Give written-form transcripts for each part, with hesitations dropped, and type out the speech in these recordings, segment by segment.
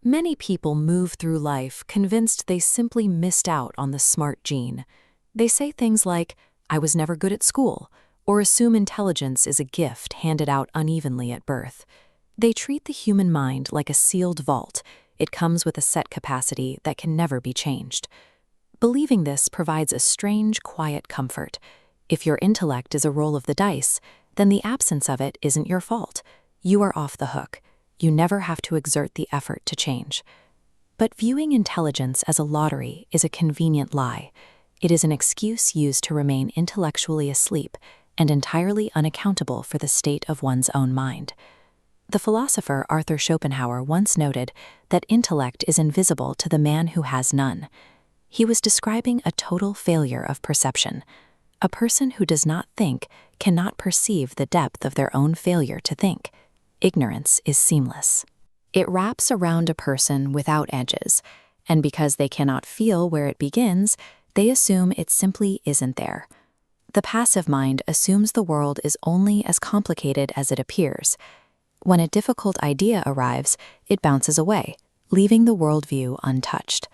Many people move through life convinced they simply missed out on the smart gene. They say things like, "I was never good at school," or assume intelligence is a gift handed out unevenly at birth. They treat the human mind like a sealed vault. It comes with a set capacity that can never be changed. Believing this provides a strange, quiet comfort. If your intellect is a roll of the dice, then the absence of it isn't your fault. You are off the hook. You never have to exert the effort to change. But viewing intelligence as a lottery is a convenient lie. It is an excuse used to remain intellectually asleep and entirely unaccountable for the state of one's own mind. The philosopher Arthur Schopenhauer once noted that intellect is invisible to the man who has none. He was describing a total failure of perception. A person who does not think cannot perceive the depth of their own failure to think. Ignorance is seamless. It wraps around a person without edges, and because they cannot feel where it begins, they assume it simply isn't there. The passive mind assumes the world is only as complicated as it appears. When a difficult idea arrives, it bounces away, leaving the worldview untouched.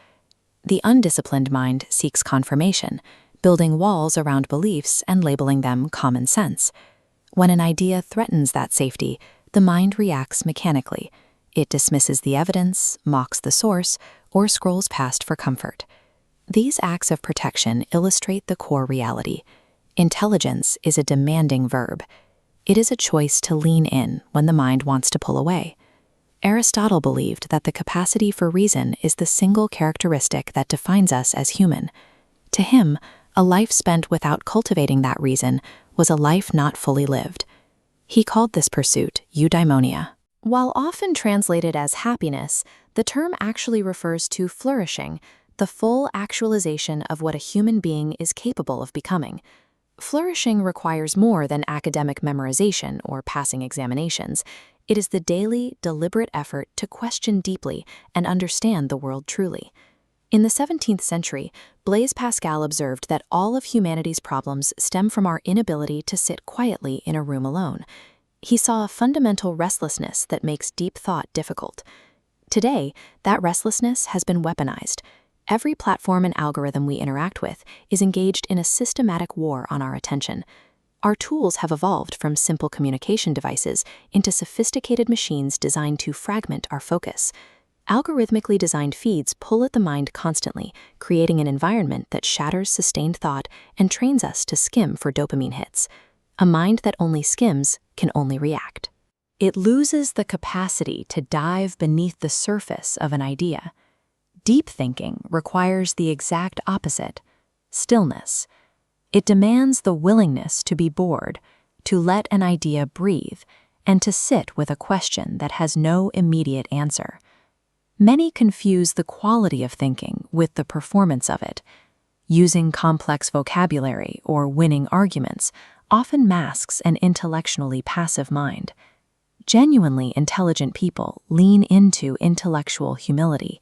The undisciplined mind seeks confirmation, building walls around beliefs and labeling them common sense. When an idea threatens that safety, the mind reacts mechanically. It dismisses the evidence, mocks the source, or scrolls past for comfort. These acts of protection illustrate the core reality. Intelligence is a demanding verb. It is a choice to lean in when the mind wants to pull away. Aristotle believed that the capacity for reason is the single characteristic that defines us as human. To him, a life spent without cultivating that reason was a life not fully lived. He called this pursuit eudaimonia. While often translated as happiness, the term actually refers to flourishing, the full actualization of what a human being is capable of becoming. Flourishing requires more than academic memorization or passing examinations. It is the daily, deliberate effort to question deeply and understand the world truly. In the 17th century, Blaise Pascal observed that all of humanity's problems stem from our inability to sit quietly in a room alone. He saw a fundamental restlessness that makes deep thought difficult. Today, that restlessness has been weaponized. Every platform and algorithm we interact with is engaged in a systematic war on our attention. Our tools have evolved from simple communication devices into sophisticated machines designed to fragment our focus. Algorithmically designed feeds pull at the mind constantly, creating an environment that shatters sustained thought and trains us to skim for dopamine hits. A mind that only skims can only react. It loses the capacity to dive beneath the surface of an idea. Deep thinking requires the exact opposite: stillness. It demands the willingness to be bored, to let an idea breathe, and to sit with a question that has no immediate answer. Many confuse the quality of thinking with the performance of it. Using complex vocabulary or winning arguments often masks an intellectually passive mind. Genuinely intelligent people lean into intellectual humility.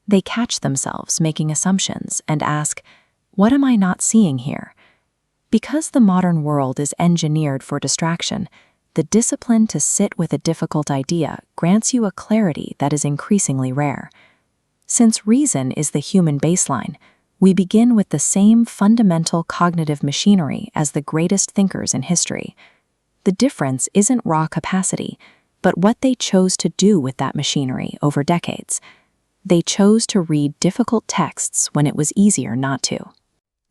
They catch themselves making assumptions and ask, "What am I not seeing here?" Because the modern world is engineered for distraction, the discipline to sit with a difficult idea grants you a clarity that is increasingly rare. Since reason is the human baseline, we begin with the same fundamental cognitive machinery as the greatest thinkers in history. The difference isn't raw capacity, but what they chose to do with that machinery over decades. They chose to read difficult texts when it was easier not to.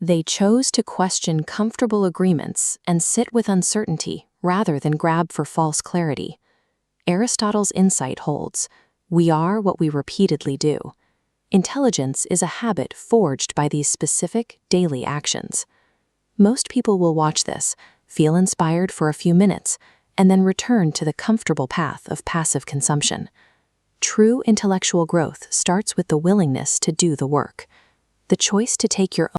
They chose to question comfortable agreements and sit with uncertainty rather than grab for false clarity. Aristotle's insight holds: we are what we repeatedly do. Intelligence is a habit forged by these specific, daily actions. Most people will watch this, feel inspired for a few minutes, and then return to the comfortable path of passive consumption. True intellectual growth starts with the willingness to do the work, the choice to take your